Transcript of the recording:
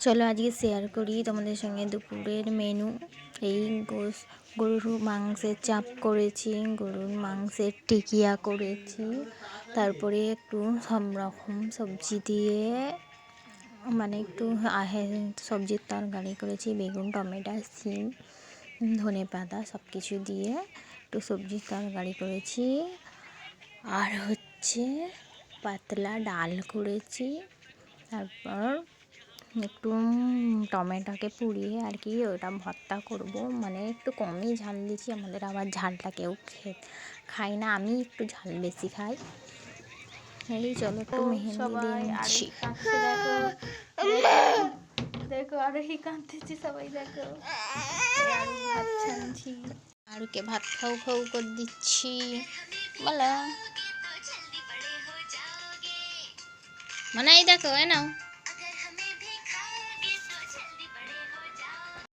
চলো আজকে শেয়ার করি তোমাদের সঙ্গে দুপুরের মেনু। এই গরুর মাংসের চাপ করেছি, গরুর মাংসের টিকিয়া করেছি, তারপরে একটু সব রকম সবজি দিয়ে মানে একটু সবজির তরকারি করেছি, বেগুন, টমেটো, শিম, ধনেপাতা সব কিছু দিয়ে একটু সবজির তরকারি করেছি। আর হচ্ছে পাতলা ডাল করেছি, তারপর একটু টমেটোকে পুড়িয়ে আর কি ওটা ভর্তা করব, মানে একটু কমই ঝাল দিয়েছি। আমাদের আবার ঝালটা কেউ খাই না, আমি একটু ঝাল বেশি খাই। এই চলো একটু মেহেন্দি দিয়ে নিচ্ছি। দেখো আরোহী কাঁদতেছি, সবাই দেখো। আরো ভাত ছানছি, আরুকে ভাত খাও খাও করে দিচ্ছি। বলো মানে এই দেখো, নাও।